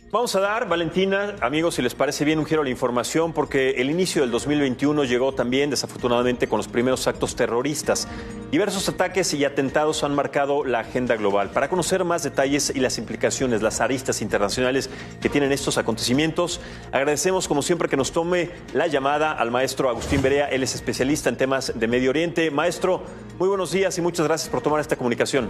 Vamos a dar, Valentina, amigos, si les parece bien, un giro a la información, porque el inicio del 2021 llegó también, desafortunadamente, con los primeros actos terroristas. Diversos ataques y atentados han marcado la agenda global. Para conocer más detalles y las implicaciones, las aristas internacionales que tienen estos acontecimientos, agradecemos, como siempre, que nos tome la llamada al maestro Agustín Berea. Él es especialista en temas de Medio Oriente. Maestro, muy buenos días y muchas gracias por tomar esta comunicación.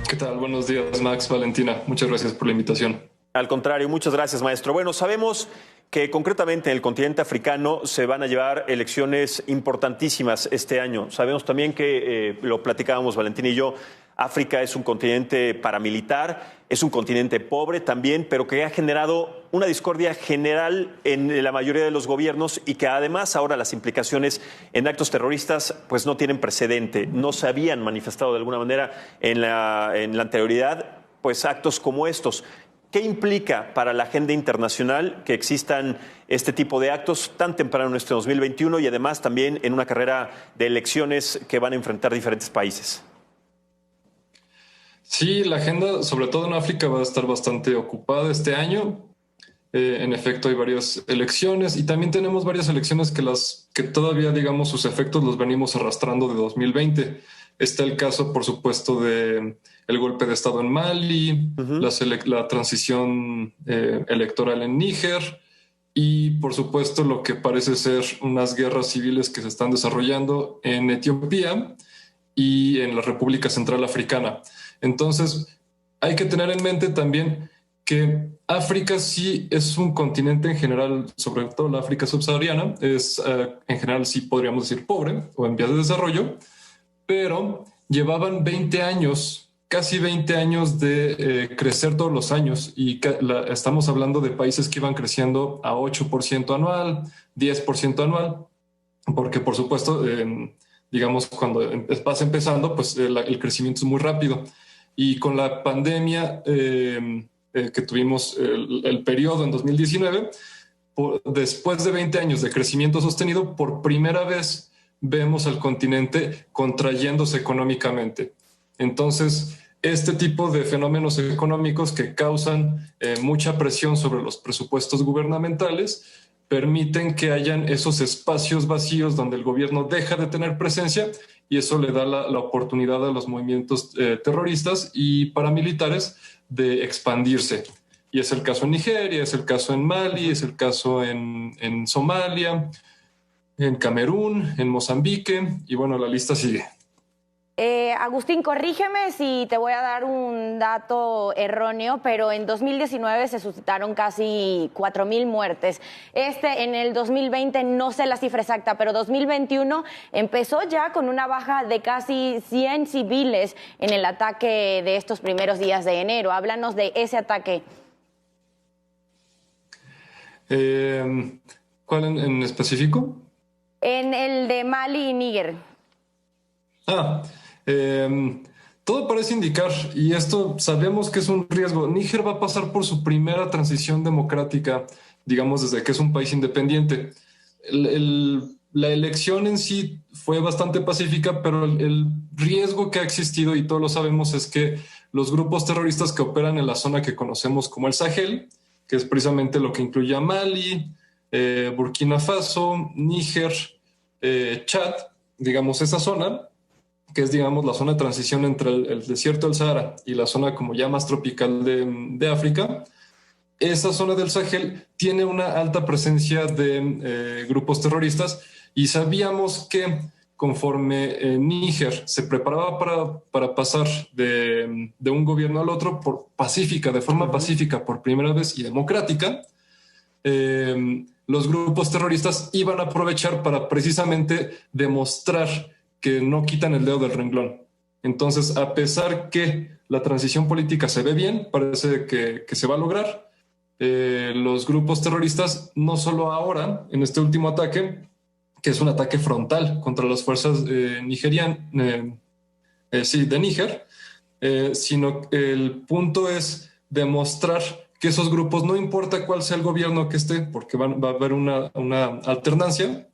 ¿Qué tal? Buenos días, Max, Valentina. Muchas gracias por la invitación. Al contrario, muchas gracias, maestro. Bueno, sabemos que concretamente en el continente africano se van a llevar elecciones importantísimas este año. Sabemos también que, lo platicábamos Valentín y yo, África es un continente paramilitar, es un continente pobre también, pero que ha generado una discordia general en la mayoría de los gobiernos y que además ahora las implicaciones en actos terroristas pues no tienen precedente. No se habían manifestado de alguna manera en la anterioridad pues actos como estos. ¿Qué implica para la agenda internacional que existan este tipo de actos tan temprano en este 2021 y además también en una carrera de elecciones que van a enfrentar diferentes países? Sí, la agenda, sobre todo en África, va a estar bastante ocupada este año. En efecto, hay varias elecciones y también tenemos varias elecciones que todavía, digamos, sus efectos los venimos arrastrando de 2020. Está el caso, por supuesto, de el golpe de Estado en Mali, la transición electoral en Níger y, por supuesto, lo que parece ser unas guerras civiles que se están desarrollando en Etiopía y en la República Central Africana. Entonces, hay que tener en mente también que África sí es un continente en general, sobre todo la África subsahariana, es en general sí podríamos decir pobre o en vías de desarrollo, pero llevaban 20 años, casi 20 años de crecer todos los años y estamos hablando de países que iban creciendo a 8% anual, 10% anual, porque por supuesto, digamos, cuando vas empezando, pues el crecimiento es muy rápido. Y con la pandemia que tuvimos el periodo en 2019, después de 20 años de crecimiento sostenido, por primera vez vemos al continente contrayéndose económicamente. Entonces, este tipo de fenómenos económicos que causan mucha presión sobre los presupuestos gubernamentales permiten que hayan esos espacios vacíos donde el gobierno deja de tener presencia y eso le da la oportunidad a los movimientos terroristas y paramilitares de expandirse. Y es el caso en Nigeria, es el caso en Mali, es el caso en Somalia, en Camerún, en Mozambique y bueno, la lista sigue. Agustín, corrígeme si te voy a dar un dato erróneo, pero en 2019 se suscitaron casi 4,000 muertes. En el 2020 no sé la cifra exacta, pero 2021 empezó ya con una baja de casi 100 civiles en el ataque de estos primeros días de enero. Háblanos de ese ataque. ¿Cuál en específico? En el de Mali y Níger. Todo parece indicar, y esto sabemos que es un riesgo, Níger va a pasar por su primera transición democrática, digamos, desde que es un país independiente. La elección en sí fue bastante pacífica, pero el riesgo que ha existido, y todos lo sabemos, es que los grupos terroristas que operan en la zona que conocemos como el Sahel, que es precisamente lo que incluye a Mali, Burkina Faso, Níger, Chad, digamos esa zona, que es, digamos, la zona de transición entre el desierto del Sahara y la zona como ya más tropical de África. Esa zona del Sahel tiene una alta presencia de grupos terroristas y sabíamos que conforme Níger se preparaba para pasar de un gobierno al otro de forma pacífica por primera vez y democrática, los grupos terroristas iban a aprovechar para precisamente demostrar que no quitan el dedo del renglón. Entonces, a pesar que la transición política se ve bien, parece que se va a lograr, los grupos terroristas, no solo ahora, en este último ataque, que es un ataque frontal contra las fuerzas nigerianas, de Níger, sino el punto es demostrar que esos grupos, no importa cuál sea el gobierno que esté, porque va a haber una alternancia,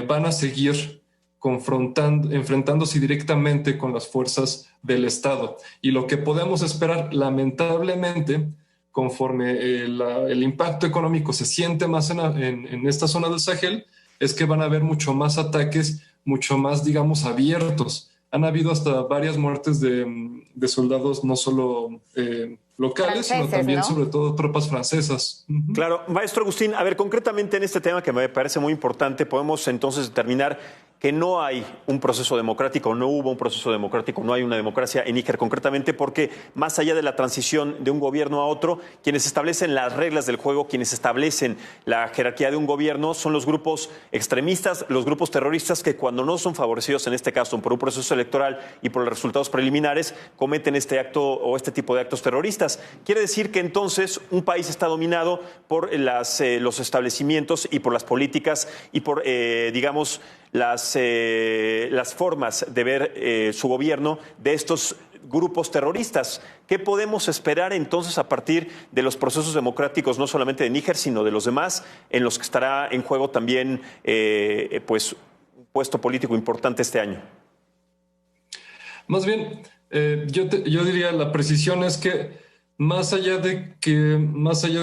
van a seguir enfrentándose directamente con las fuerzas del Estado. Y lo que podemos esperar, lamentablemente, conforme el impacto económico se siente más en esta zona del Sahel, es que van a haber mucho más ataques, mucho más, digamos, abiertos. Han habido hasta varias muertes de soldados, no solo locales, sino también, ¿no?, sobre todo tropas francesas. Claro. Maestro Agustín, a ver, concretamente en este tema que me parece muy importante, podemos entonces determinar que no hay un proceso democrático, no hubo un proceso democrático, no hay una democracia en Níger concretamente, porque más allá de la transición de un gobierno a otro, quienes establecen las reglas del juego, quienes establecen la jerarquía de un gobierno son los grupos extremistas, los grupos terroristas que cuando no son favorecidos, en este caso por un proceso electoral y por los resultados preliminares, cometen este acto o este tipo de actos terroristas. Quiere decir que entonces un país está dominado por los establecimientos y por las políticas y por, digamos, las formas de ver su gobierno de estos grupos terroristas. ¿Qué podemos esperar entonces a partir de los procesos democráticos, no solamente de Níger, sino de los demás, en los que estará en juego también pues, un puesto político importante este año? Más bien, yo diría, la precisión es que más allá de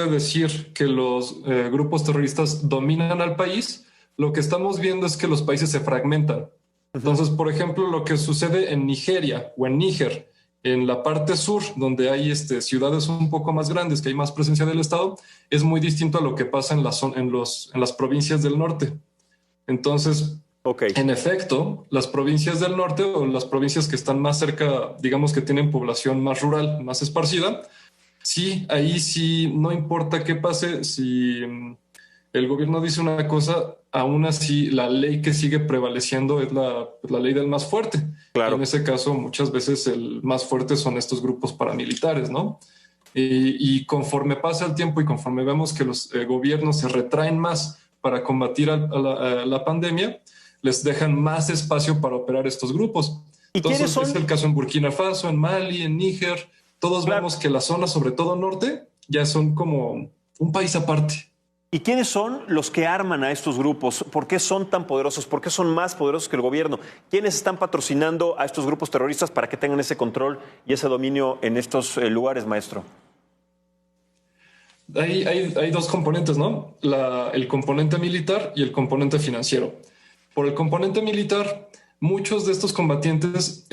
decir que los grupos terroristas dominan al país, lo que estamos viendo es que los países se fragmentan. Entonces, por ejemplo, lo que sucede en Nigeria o en Níger, en la parte sur, donde hay ciudades un poco más grandes, que hay más presencia del Estado, es muy distinto a lo que pasa en las provincias del norte. Entonces, en efecto, las provincias del norte o las provincias que están más cerca, digamos que tienen población más rural, más esparcida, sí, ahí sí, no importa qué pase, si el gobierno dice una cosa, aún así la ley que sigue prevaleciendo es la ley del más fuerte. Claro. Y en ese caso, muchas veces el más fuerte son estos grupos paramilitares, ¿no? Y conforme pasa el tiempo y conforme vemos que los gobiernos se retraen más para combatir a la pandemia, les dejan más espacio para operar estos grupos. Entonces, es el caso en Burkina Faso, en Mali, en Níger. Todos vemos que las zonas, sobre todo norte, ya son como un país aparte. ¿Y quiénes son los que arman a estos grupos? ¿Por qué son tan poderosos? ¿Por qué son más poderosos que el gobierno? ¿Quiénes están patrocinando a estos grupos terroristas para que tengan ese control y ese dominio en estos lugares, maestro? Hay dos componentes, ¿no? El componente militar y el componente financiero. Por el componente militar, muchos de estos combatientes,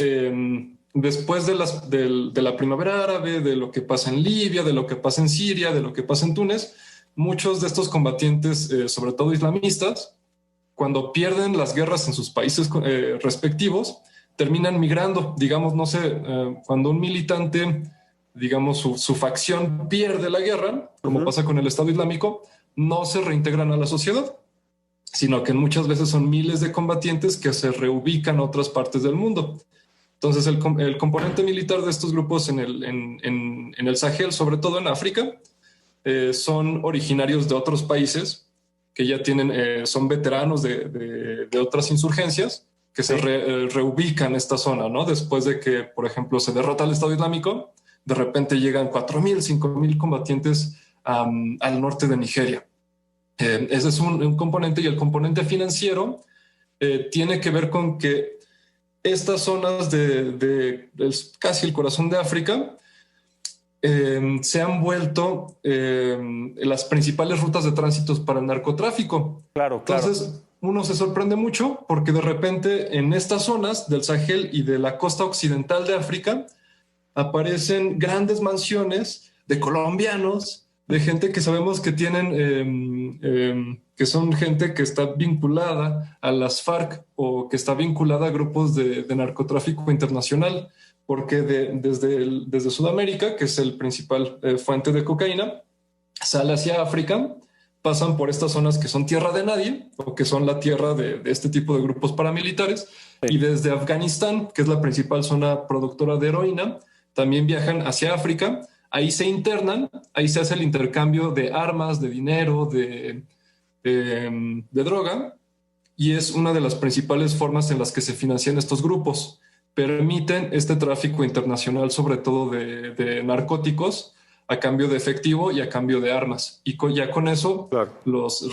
después de la primavera árabe, de lo que pasa en Libia, de lo que pasa en Siria, de lo que pasa en Túnez, muchos de estos combatientes, sobre todo islamistas, cuando pierden las guerras en sus países respectivos, terminan migrando. Digamos, no sé, cuando un militante, digamos, su facción pierde la guerra, como pasa con el Estado Islámico, no se reintegran a la sociedad, sino que muchas veces son miles de combatientes que se reubican a otras partes del mundo. Entonces, el componente militar de estos grupos en el Sahel, sobre todo en África, son originarios de otros países que ya son veteranos de otras insurgencias que se reubican esta zona, ¿no? Después de que, por ejemplo, se derrota el Estado Islámico, de repente llegan 4,000, 5,000 combatientes al norte de Nigeria. Ese es un componente, y el componente financiero tiene que ver con que estas zonas de casi el corazón de África se han vuelto las principales rutas de tránsito para el narcotráfico. Claro. Entonces, uno se sorprende mucho porque de repente en estas zonas del Sahel y de la costa occidental de África aparecen grandes mansiones de colombianos, de gente que sabemos que que son gente que está vinculada a las FARC o que está vinculada a grupos de narcotráfico internacional, porque desde Sudamérica, que es el principal fuente de cocaína, sale hacia África, pasan por estas zonas que son tierra de nadie o que son la tierra de este tipo de grupos paramilitares, y desde Afganistán, que es la principal zona productora de heroína, también viajan hacia África. Ahí se internan, ahí se hace el intercambio de armas, de dinero, de droga, y es una de las principales formas en las que se financian estos grupos. Permiten este tráfico internacional, sobre todo de narcóticos, a cambio de efectivo y a cambio de armas. Y ya con eso los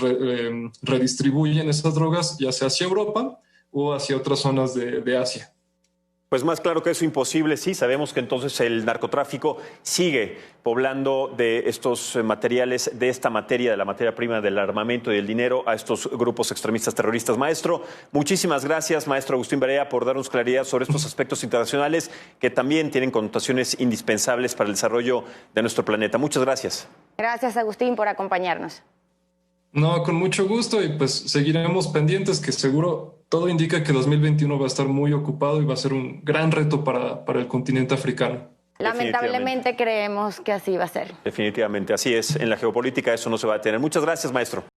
redistribuyen esas drogas, ya sea hacia Europa o hacia otras zonas de Asia. Pues más claro que eso imposible, sí. Sabemos que entonces el narcotráfico sigue poblando de estos materiales, de esta materia, de la materia prima, del armamento y del dinero a estos grupos extremistas terroristas. Maestro, muchísimas gracias, maestro Agustín Barea, por darnos claridad sobre estos aspectos internacionales que también tienen connotaciones indispensables para el desarrollo de nuestro planeta. Muchas gracias. Gracias, Agustín, por acompañarnos. No, con mucho gusto y pues seguiremos pendientes, que seguro todo indica que 2021 va a estar muy ocupado y va a ser un gran reto para el continente africano. Lamentablemente creemos que así va a ser. Definitivamente, así es. En la geopolítica eso no se va a detener. Muchas gracias, maestro.